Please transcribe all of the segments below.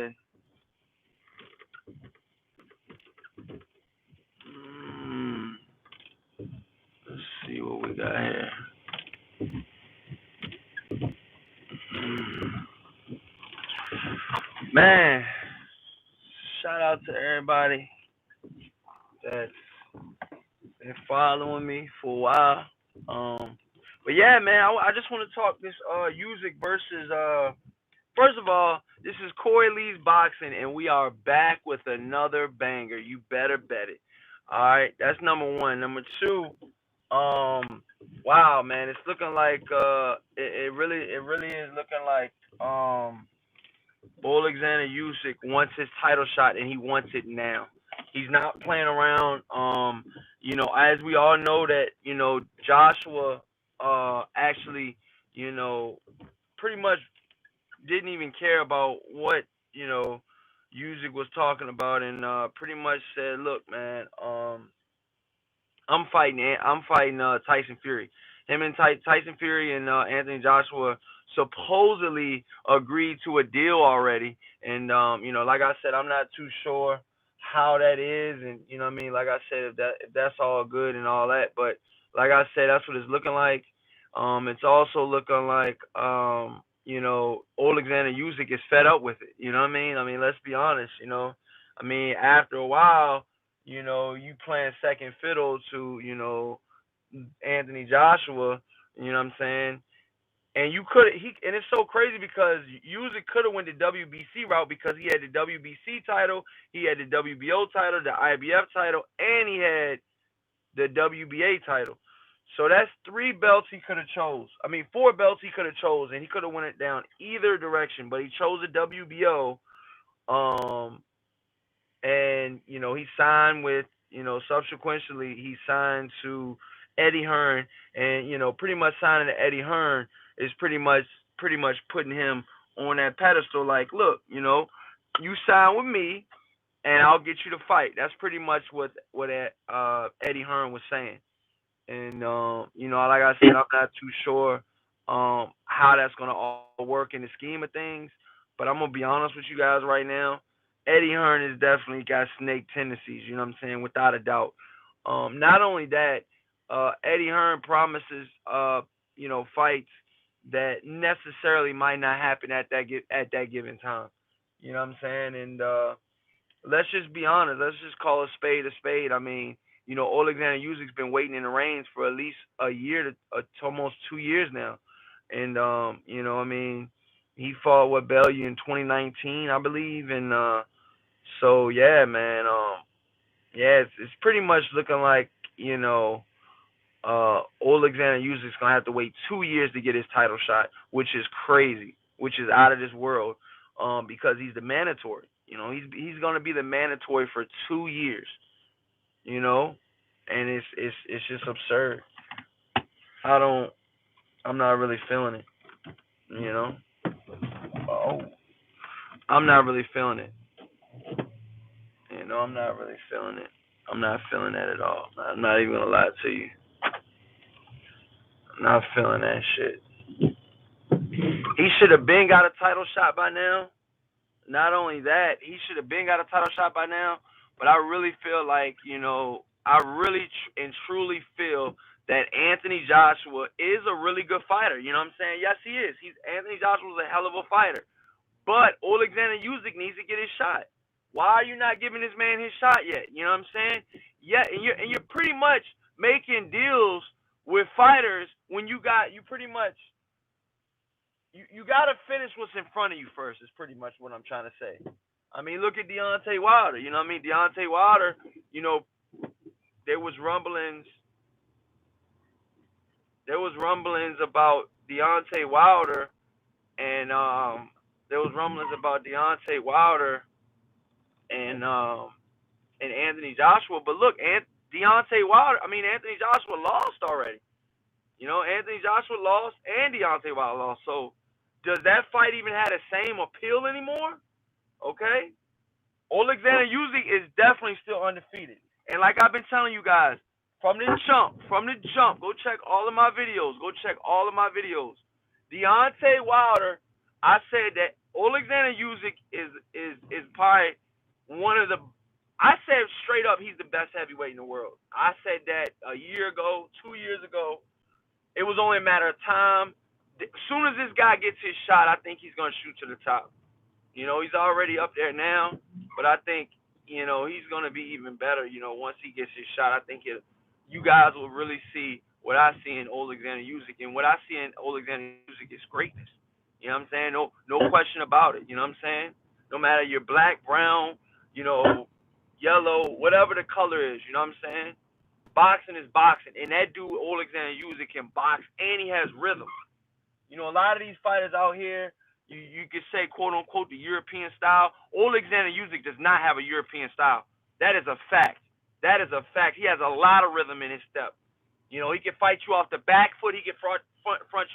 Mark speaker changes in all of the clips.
Speaker 1: Let's see what we got here. Man, shout out to everybody that's been following me for a while. But yeah, man, I just want to talk this Usyk versus First of all, this is Corey Lee's Boxing, and we are back with another banger. You better bet it. All right, that's number one. Number two, wow, man, it's looking like it really is looking like Alexander Usyk wants his title shot, and he wants it now. He's not playing around. As we all know that Joshua actually pretty much didn't even care about what Usyk was talking about, and pretty much said, "Look, man, I'm fighting Tyson Fury. Him and Tyson Fury and Anthony Joshua supposedly agreed to a deal already, and like I said, I'm not too sure how that is, and what I mean. Like I said, if that's all good and all that, but like I said, that's what it's looking like. It's also looking like Alexander Usyk is fed up with it. You know what I mean? I mean, let's be honest. I mean, after a while, you playing second fiddle to Anthony Joshua. You know what I'm saying? And it's so crazy because Usyk could have went the WBC route because he had the WBC title, he had the WBO title, the IBF title, and he had the WBA title. So that's three belts he could have chose. I mean, four belts he could have chose, and he could have went it down either direction. But he chose the WBO, and he signed with subsequently he signed to Eddie Hearn, and pretty much signing to Eddie Hearn is pretty much putting him on that pedestal. Like, look, you sign with me, and I'll get you to fight. That's pretty much what Eddie Hearn was saying. And like I said, I'm not too sure how that's gonna all work in the scheme of things. But I'm gonna be honest with you guys right now. Eddie Hearn has definitely got snake tendencies. You know what I'm saying? Without a doubt. Not only that, Eddie Hearn promises fights that necessarily might not happen at that given time. You know what I'm saying? And let's just be honest. Let's just call a spade a spade. I mean, Alexander Usyk's been waiting in the reins for at least a year to almost 2 years now. And, I mean, he fought with Bellew in 2019, I believe. And so, yeah, man, yeah, it's pretty much looking like, Alexander Usyk's going to have to wait 2 years to get his title shot, which is crazy, which is out of this world, because he's the mandatory. He's going to be the mandatory for 2 years. And it's just absurd. I'm not really feeling it. Oh, I'm not really feeling it. I'm not really feeling it. I'm not feeling that at all. I'm not even gonna lie to you. I'm not feeling that shit. He should have been got a title shot by now. Not only that, he should have been got a title shot by now. But I really feel like, I really and truly feel that Anthony Joshua is a really good fighter. You know what I'm saying? Yes, he is. Anthony Joshua's a hell of a fighter. But Alexander Usyk needs to get his shot. Why are you not giving this man his shot yet? You know what I'm saying? Yeah, and you're pretty much making deals with fighters when you pretty much you got to finish what's in front of you first. Is pretty much what I'm trying to say. I mean, look at Deontay Wilder. You know what I mean? Deontay Wilder. There was rumblings. There was rumblings about Deontay Wilder, and there was rumblings about Deontay Wilder and Anthony Joshua. But look, Anthony Joshua lost already. Anthony Joshua lost and Deontay Wilder lost. So does that fight even have the same appeal anymore? Okay. Alexander Usyk is definitely still undefeated. And like I've been telling you guys, from the jump, go check all of my videos. Deontay Wilder, I said that Alexander Usyk is probably one of the. I said straight up, he's the best heavyweight in the world. I said that a year ago, 2 years ago. It was only a matter of time. As soon as this guy gets his shot, I think he's gonna shoot to the top. He's already up there now, but I think, he's gonna be even better. Once he gets his shot, I think you guys will really see what I see in Alexander Usyk, and what I see in Alexander Usyk is greatness. You know what I'm saying? No question about it. You know what I'm saying? No matter you're black, brown, yellow, whatever the color is. You know what I'm saying? Boxing is boxing, and that dude Alexander Usyk can box, and he has rhythm. A lot of these fighters out here, you could say, quote unquote, the European style. Alexander Usyk does not have a European style. That is a fact. That is a fact. He has a lot of rhythm in his step. He can fight you off the back foot. He can front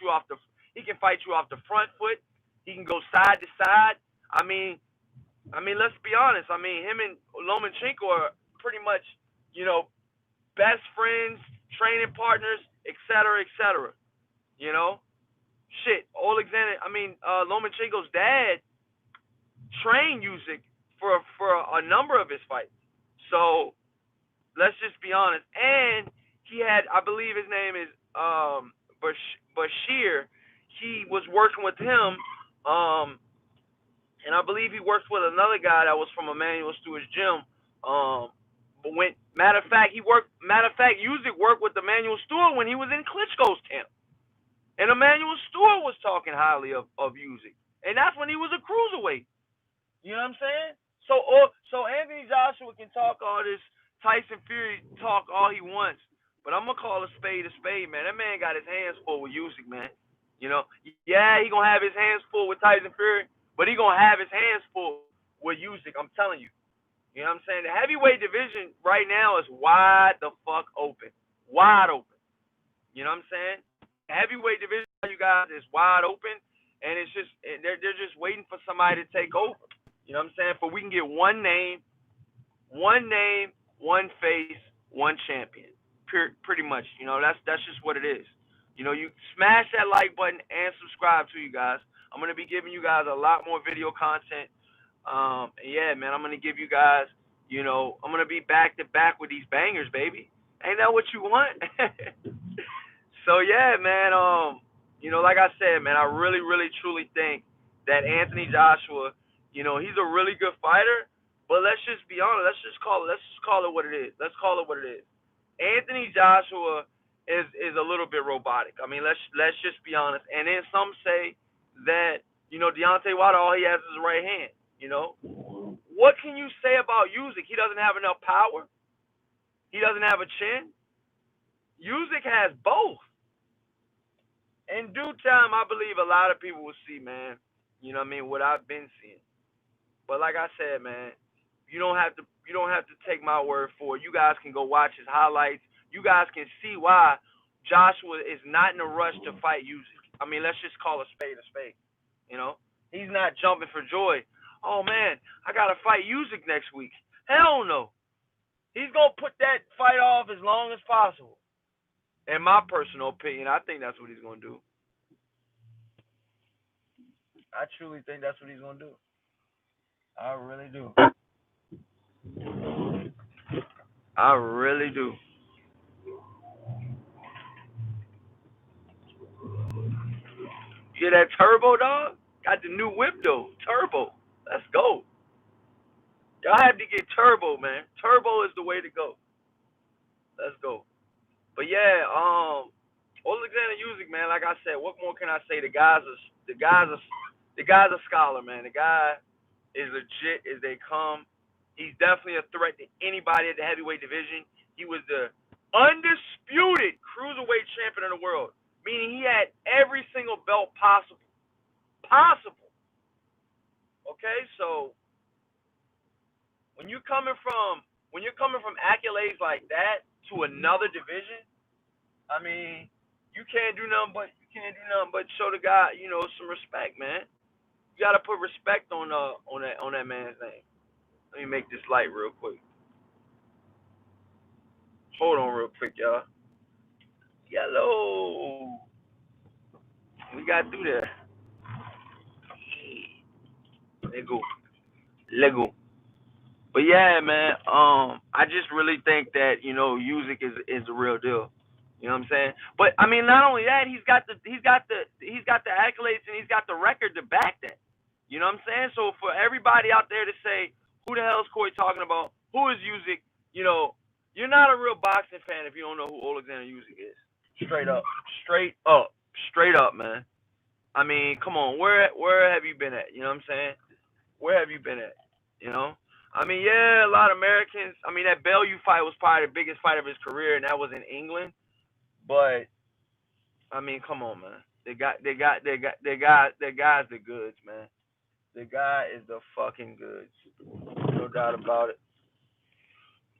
Speaker 1: you off the. He can fight you off the front foot. He can go side to side. Let's be honest. Him and Lomachenko are pretty much, best friends, training partners, etc., etc. You know, Lomachenko's dad trained Usyk for a number of his fights. So let's just be honest. And he had, I believe his name is Bashir. He was working with him, and I believe he worked with another guy that was from Emmanuel Stewart's gym. But matter of fact, Usyk worked with Emmanuel Stewart when he was in Klitschko's camp. And Emmanuel Stewart was talking highly of Usyk. And that's when he was a cruiserweight. You know what I'm saying? So Anthony Joshua can talk all this Tyson Fury talk all he wants. But I'm going to call a spade, man. That man got his hands full with Usyk, man. Yeah, he going to have his hands full with Tyson Fury, but he going to have his hands full with Usyk. I'm telling you. You know what I'm saying? The heavyweight division right now is wide the fuck open. Wide open. You know what I'm saying? The heavyweight division, you guys, is wide open, and it's just they're just waiting for somebody to take over. You know what I'm saying? For we can get one name, one face, one champion. Pretty much. That's just what it is. You smash that like button and subscribe to you guys. I'm gonna be giving you guys a lot more video content. Yeah, man, I'm gonna give you guys. I'm gonna be back to back with these bangers, baby. Ain't that what you want? So yeah, man. Like I said, man, I really, really, truly think that Anthony Joshua, he's a really good fighter. But let's just be honest. Let's just call it what it is. Let's call it what it is. Anthony Joshua is a little bit robotic. Let's just be honest. And then some say that Deontay Wilder, all he has is his right hand. What can you say about Usyk? He doesn't have enough power. He doesn't have a chin. Usyk has both. In due time, I believe a lot of people will see, man. What I've been seeing. But like I said, man, you don't have to take my word for it. You guys can go watch his highlights. You guys can see why Joshua is not in a rush to fight Usyk. Let's just call a spade a spade. He's not jumping for joy. Oh man, I gotta fight Usyk next week. Hell no. He's gonna put that fight off as long as possible. In my personal opinion, I think that's what he's gonna do. I truly think that's what he's gonna do. I really do. I really do. You hear that turbo, dog? Got the new whip though. Turbo. Let's go. Y'all have to get turbo, man. Turbo is the way to go. Let's go. But yeah, Alexander Usyk, man. Like I said, what more can I say? The guy's a scholar, man. The guy is legit as they come. He's definitely a threat to anybody at the heavyweight division. He was the undisputed cruiserweight champion of the world, meaning he had every single belt possible. Possible. Okay, so when you're coming from accolades like that to another division, you can't do nothing but show the guy, some respect, man. You gotta put respect on that man's name. Let me make this light real quick. Hold on real quick, y'all. Yellow. We gotta do that. Lego. Lego. But yeah, man. I just really think that Usyk is the real deal. You know what I'm saying? But I mean, not only that, he's got the accolades and he's got the record to back that. You know what I'm saying? So for everybody out there to say, who the hell is Corey talking about? Who is Usyk? You're not a real boxing fan if you don't know who Alexander Usyk is. Straight up, straight up, straight up, man. I mean, come on, where have you been at? You know what I'm saying? Where have you been at? You know? I mean, yeah, a lot of Americans. I mean, that Bellew fight was probably the biggest fight of his career, and that was in England. But I mean, come on, man. They guy's the goods, man. The guy is the fucking goods. No doubt about it.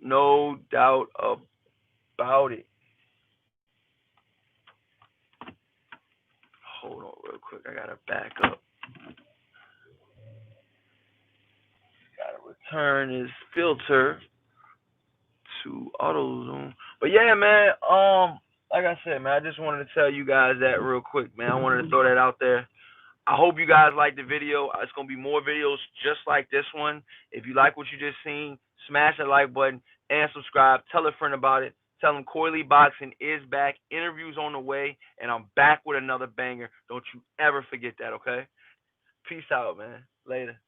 Speaker 1: No doubt about it. Hold on, real quick. I gotta back up. Gotta return his filter to auto zoom. But yeah, man. Like I said, man, I just wanted to tell you guys that real quick, man. I wanted to throw that out there. I hope you guys like the video. It's gonna be more videos just like this one. If you like what you just seen, smash that like button and subscribe. Tell a friend about it. Tell them Corey Lee Boxing is back. Interviews on the way, and I'm back with another banger. Don't you ever forget that, okay? Peace out, man. Later.